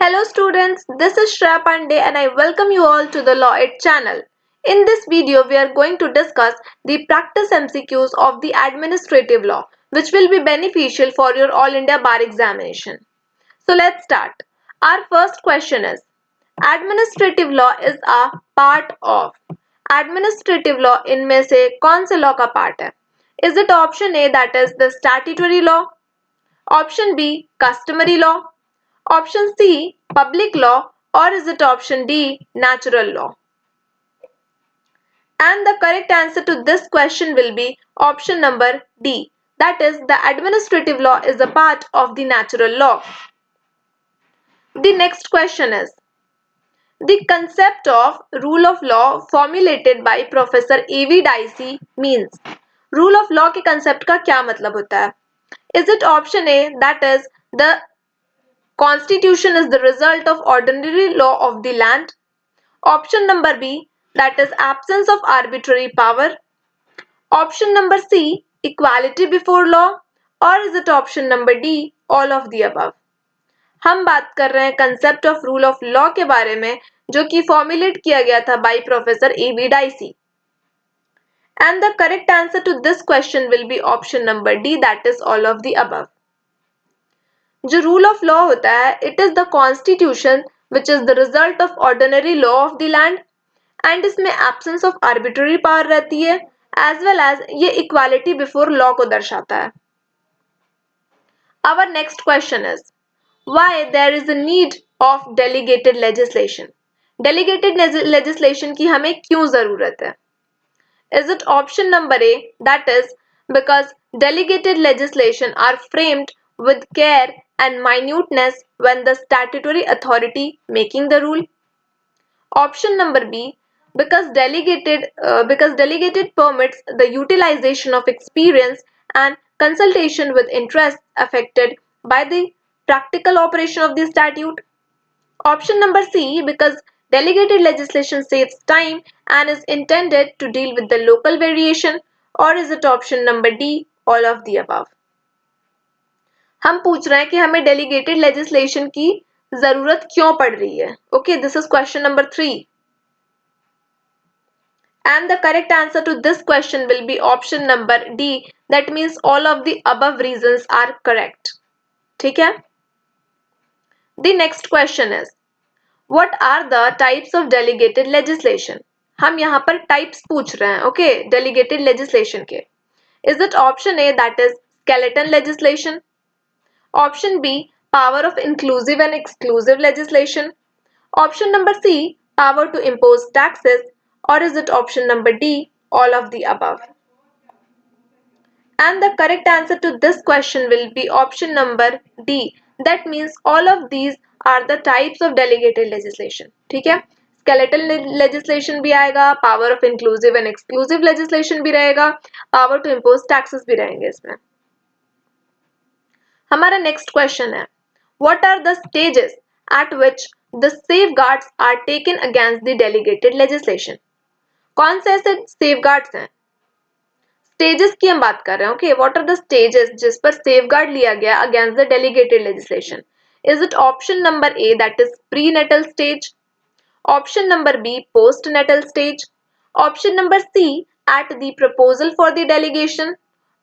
Hello students, this is Shreya Pandey and I welcome you all to the LawEd channel. In this video, we are going to discuss the practice MCQs of the administrative law, which will be beneficial for your All India Bar examination. So let's start. Our first question is, administrative law is a part of. Administrative law इनमें से कौन से law का part है? Is it option A, that is the statutory law? Option B, customary law? Option C, public law, or is it option D, natural law? And the correct answer to this question will be option number D. That is, the administrative law is a part of the natural law. The next question is, the concept of rule of law formulated by Professor A.V. Dicey means. Rule of law के concept का क्या मतलब होता है? Is it option A, that is, the Constitution is the result of ordinary law of the land? Option number B, that is absence of arbitrary power. Option number C, equality before law, or is it option number D, all of the above? हम बात कर रहे हैं concept of rule of law के बारे में जो कि फॉर्मुलेट किया गया था by professor A.V. Dicey. And the correct answer to this question will be option number D, that is all of the above. जो रूल ऑफ लॉ होता है, it is the constitution which is the result of ordinary law of the land and इसमें absence of arbitrary power रहती है as well as ये equality before law को दर्शाता है. Our next question is, why there is a need of delegated legislation? Delegated legislation की हमें क्यों जरूरत है? Is it option number A, that is because delegated legislation are framed with care and minuteness when the statutory authority making the rule? Option number B, because delegated permits the utilization of experience and consultation with interests affected by the practical operation of the statute. Option number C, because delegated legislation saves time and is intended to deal with the local variation, or is it option number D, all of the above? हम पूछ रहे हैं कि हमें delegated legislation की जरूरत क्यों पड़ रही है? Okay, this is question number 3. And the correct answer to this question will be option number D, that means all of the above reasons are correct. ठीक है? The next question is, what are the types of delegated legislation? हम यहाँ पर types पूछ रहे हैं, okay, delegated legislation के. Is it option A, that is skeleton legislation? Option B, power of inclusive and exclusive legislation? Option number C, power to impose taxes, or is it option number D, all of the above? And the correct answer to this question will be option number D. That means all of these are the types of delegated legislation. ठीक है? Skeletal legislation भी आएगा, power of inclusive and exclusive legislation भी रहेगा, power to impose taxes भी रहेंगे इसमें. हमारा next question है, what are the stages at which the safeguards are taken against the delegated legislation? कौन से ऐसे safeguards हैं? स्टेजेस की हम बात कर रहे हैं. Okay, what are the stages जिस पर सेफगार्ड लिया गया against the delegated legislation? Is it option number A, that is pre natal stage? Option number B, post natal stage? Option number C, at the proposal for the delegation?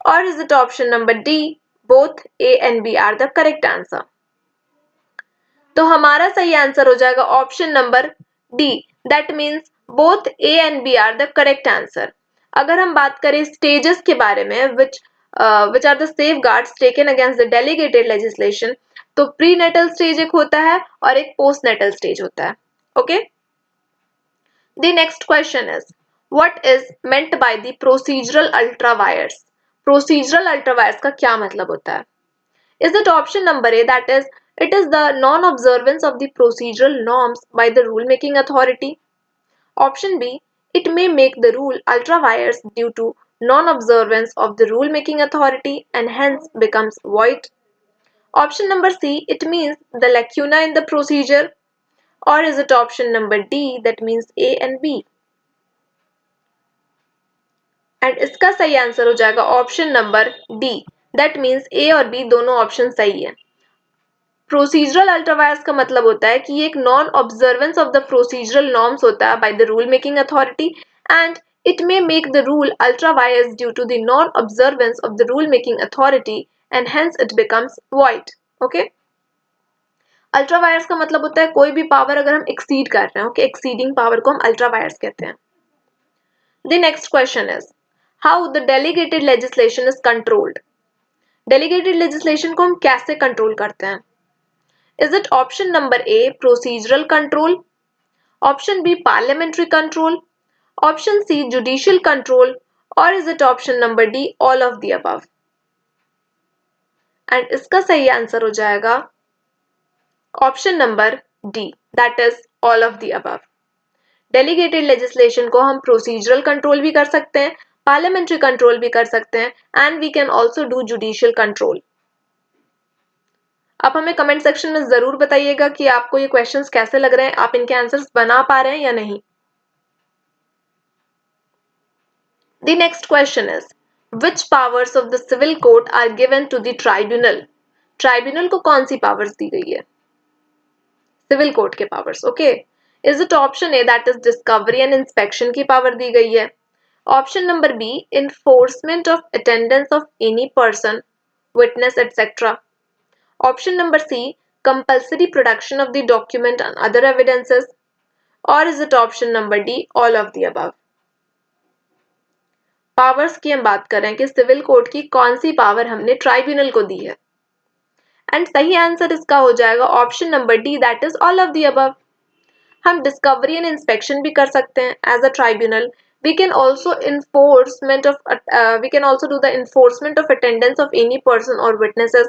और is it option number D, both A and B are the correct answer? तो हमारा सही answer हो जाएगा option number D, that means both A and B are the correct answer. अगर हम बात करें स्टेजेस के बारे में which are the safeguards taken against the delegated legislation, तो प्री नेटल स्टेज एक होता है और एक पोस्ट नेटल स्टेज होता है. Okay, the next question is, what is meant by the procedural ultra vires? Procedural ultra vires का क्या मतलब होता है? Is it option number A, that is it is the non-observance of the procedural norms by the rule-making authority? Option B, it may make the rule ultra-vires due to non-observance of the rule-making authority and hence becomes void. Option number C, it means the lacuna in the procedure, or is it option number D, that means A and B? And इसका सही answer हो जाएगा option number D, that means A और B दोनों option सही है. Procedural ultra vires का मतलब होता है कि ये एक non observance of the procedural norms होता है by the rule making authority and it may make the rule ultra-vires due to the non-observance of the rule-making authority and hence it becomes void. Okay? Ultra-vires का मतलब होता है कोई भी power अगर हम exceed कर रहे हैं, okay? Exceeding power को हम ultra-vires कहते हैं. The next question is, how the delegated legislation is controlled? Delegated legislation को हम कैसे control करते हैं? Is it option number A, procedural control? Option B, parliamentary control? Option C, judicial control, or is it option number D, all of the above? And इसका सही answer हो जाएगा option number D, that is all of the above. Delegated legislation को हम procedural control भी कर सकते हैं, parliamentary control भी कर सकते हैं, and we can also do judicial control. आप हमें कमेंट सेक्शन में जरूर बताइएगा कि आपको ये क्वेश्चंस कैसे लग रहे हैं, आप इनके आंसर्स बना पा रहे हैं या नहीं. The next question is, which powers of the civil court are given to the tribunal? Tribunal को कौन सी powers दी गई है? Civil court के powers, okay? Is it option A, that is discovery and inspection की power दी गई है? Option number B, enforcement of attendance of any person, witness, etc. Option number C, compulsory production of the document and other evidences. Or is it option number D, all of the above? Powers की हम बात करें कि civil court की कौन सी power हमने tribunal को दी है एंड सही आंसर इसका हो जाएगा option number D, that is all of the above. हम डिस्कवरी एंड इंस्पेक्शन भी कर सकते हैं as a tribunal. We can also do the enforcement of attendance of any person और witnesses.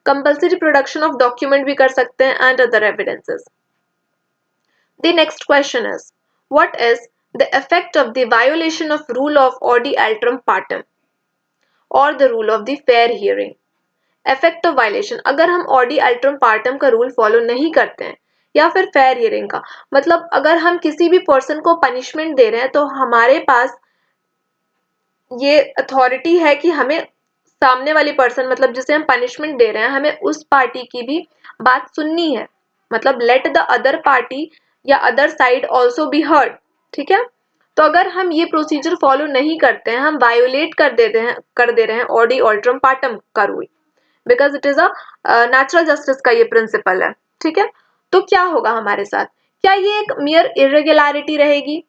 Compulsory production of document भी कर सकते हैं and other evidences. The next question is, what is the effect of the violation of rule of audi altrum partem or the rule of the fair hearing. effect of violation, अगर हम audi altrum partem का rule follow नहीं करते हैं या फिर fair hearing का मतलब अगर हम किसी भी पर्सन को पनिशमेंट दे रहे हैं तो हमारे पास ये अथॉरिटी है कि हमें सामने वाली पर्सन मतलब जिसे हम पनिशमेंट दे रहे हैं हमें उस पार्टी की भी बात सुननी है. मतलब लेट द अदर पार्टी या other side also be heard. ठीक है, तो अगर हम ये प्रोसीजर फॉलो नहीं करते हैं हम वायोलेट कर दे रहे हैं ऑडी ऑल्ट्रम पार्टम का rule because it is a natural justice का ये प्रिंसिपल है. ठीक है, तो क्या होगा हमारे साथ? क्या ये एक मियर इरेगुलरिटी रहेगी,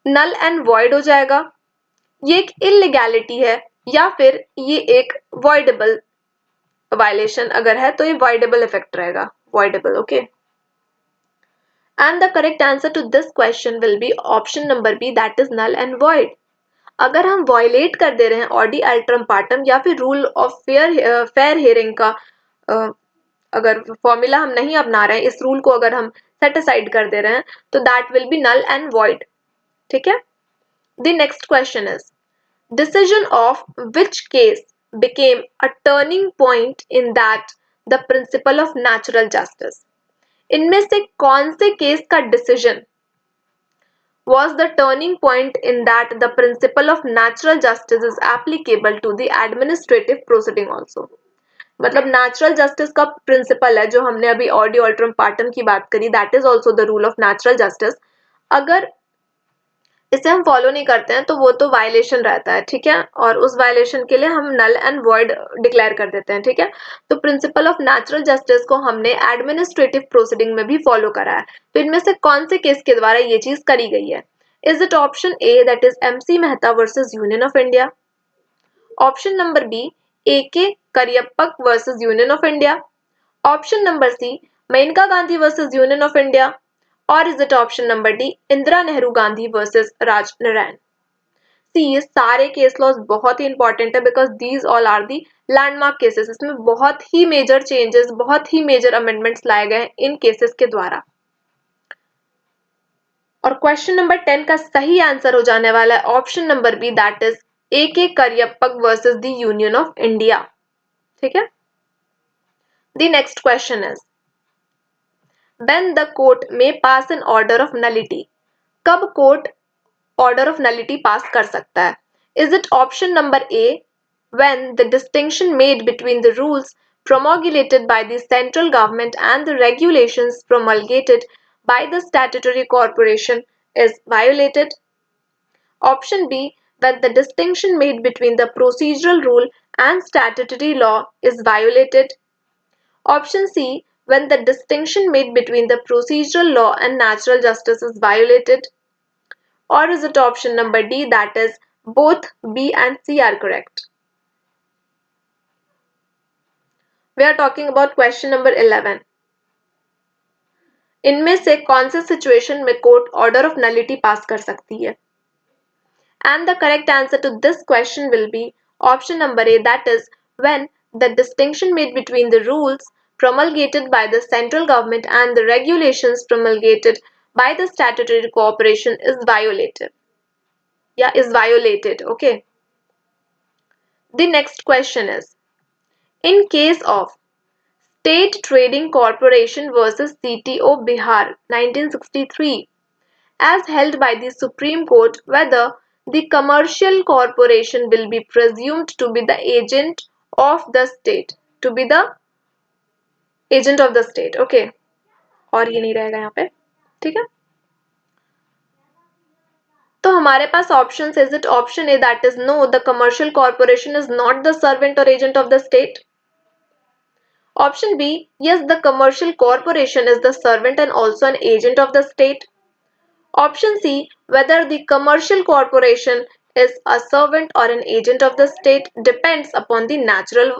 नल एंड वॉइड हो जाएगा, ये एक इलीगैलिटी है या फिर ये एक वॉइडेबल वायलेशन अगर है तो ये वॉइडेबल इफेक्ट रहेगा, voidable. Okay, and the correct answer to this question will be option number B, that is null and void. अगर हम वायलेट कर दे रहे हैं ऑडी अल्ट्रम पार्टम या फिर रूल ऑफ फेयर हियरिंग का अगर फॉर्मूला हम नहीं अपना रहे हैं, इस रूल को अगर हम सेट असाइड कर दे रहे हैं तो that will be null and void. ठीक है, the next question is, decision of which case became a turning point in that the principle of natural justice. इनमें से कौन से केस का decision was the turning point in that the principle of natural justice is applicable to the administrative proceeding also. मतलब natural justice का principal है जो हमने अभी ऑडी ऑल्ट्रम पार्टम की बात करी, that is also the rule of natural justice. अगर इसे हम फॉलो नहीं करते हैं तो वो तो वायलेशन रहता है. ठीक है, और उस वायलेशन के लिए हम नल एंड वॉइड डिक्लेयर कर देते हैं. ठीक है, तो प्रिंसिपल ऑफ नेचुरल जस्टिस को हमने एडमिनिस्ट्रेटिव प्रोसीडिंग में भी फॉलो करा है. तो इनमें से कौन से केस के द्वारा ये चीज करी गई है? Is it option A, that is MC Mehta versus union of India? Option number B, AK Kraipak versus union of India? Option number C, Maneka Gandhi versus union of India? Or is it option number D, Indira Nehru Gandhi versus Raj Narain? C, ये सारे case laws बहुत ही important है because these all are the landmark cases. इसमें बहुत ही major changes, बहुत ही major amendments लाए गए इन केसेस के द्वारा. और क्वेश्चन नंबर 10 का सही आंसर हो जाने वाला है option number B, that is AK Kraipak versus the union of India. ठीक है, the next question is, when the court may pass an order of nullity. कब कोर्ट ऑर्डर ऑफ नलिटी पास कर सकता है? Is it option number A, when the distinction made between the rules promulgated by the central government and the regulations promulgated by the statutory corporation is violated. Option B, when the distinction made between the procedural rule and statutory law is violated. Option C, when the distinction made between the procedural law and natural justice is violated. Or is it option number D, that is both B and C are correct? We are talking about question number 11. इनमें से कौन से situation में court order of nullity पास कर सकती है? And the correct answer to this question will be option number A, that is when the distinction made between the rules promulgated by the central government and the regulations promulgated by the statutory corporation is violated. Okay. The next question is, in case of State Trading Corporation versus CTO Bihar 1963, as held by the Supreme Court, whether the commercial corporation will be presumed to be the agent of the state. Okay. और ये नहीं रहेगा यहाँ पे, ठीक है? तो हमारे पास options, is it option A, that is no, the commercial corporation is not the servant or agent of the state? Option B, yes, the commercial corporation is the servant and also an agent of the state. Option C, whether the commercial corporation is a servant or an agent of the state depends upon the nature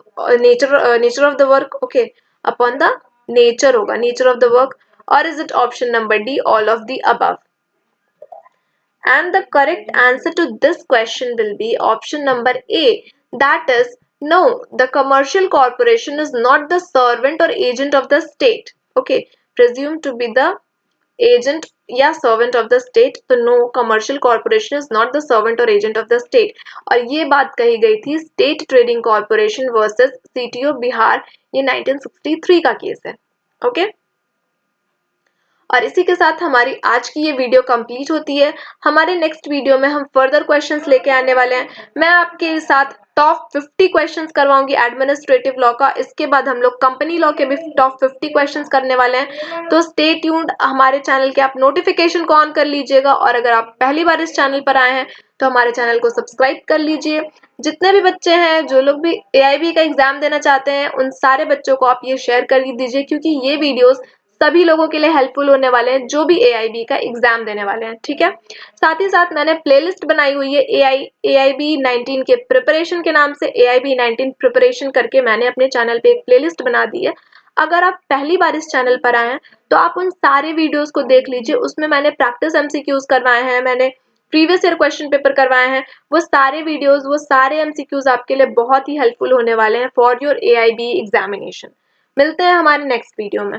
of the work. Okay, upon the nature of the work. Or is it option number D, all of the above? And the correct answer to this question will be option number A, that is no, the commercial corporation is not the servant or agent of the state. Okay, presumed to be the agent या servant of the state, तो no, commercial corporation is not the servant or agent of the state. और ये बात कही गई थी state trading corporation versus CTO Bihar, ये 1963 का केस है. ओके और इसी के साथ हमारी आज की ये वीडियो कंप्लीट होती है. हमारे नेक्स्ट वीडियो में हम फर्दर क्वेश्चंस लेके आने वाले हैं. मैं आपके साथ टॉप 50 क्वेश्चंस करवाऊंगी एडमिनिस्ट्रेटिव लॉ का. इसके बाद हम लोग कंपनी लॉ के भी टॉप 50 क्वेश्चंस करने वाले हैं. तो स्टे ट्यून्ड. हमारे चैनल के आप नोटिफिकेशन को ऑन कर लीजिएगा और अगर आप पहली बार इस चैनल पर आए हैं तो हमारे चैनल को सब्सक्राइब कर लीजिए. जितने भी बच्चे हैं जो लोग भी AIBE का एग्जाम देना चाहते हैं उन सारे बच्चों को आप ये शेयर कर दीजिए, क्योंकि ये वीडियोस सभी लोगों के लिए हेल्पफुल होने वाले हैं जो भी AIBE का एग्जाम देने वाले हैं. ठीक है, साथ ही साथ मैंने प्लेलिस्ट बनाई हुई है AIBE 19 के प्रिपरेशन के नाम से. AIBE 19 प्रिपरेशन करके मैंने अपने चैनल पे एक प्लेलिस्ट बना दी है. अगर आप पहली बार इस चैनल पर आए हैं तो आप उन सारे वीडियोस को देख लीजिए. उसमें मैंने प्रैक्टिस MCQs करवाए हैं, मैंने प्रीवियस ईयर क्वेश्चन पेपर करवाए हैं. वो सारे वीडियोस, वो सारे MCQs आपके लिए बहुत ही हेल्पफुल होने वाले हैं फॉर योर AIBE एग्जामिनेशन. मिलते हैं हमारे नेक्स्ट वीडियो में.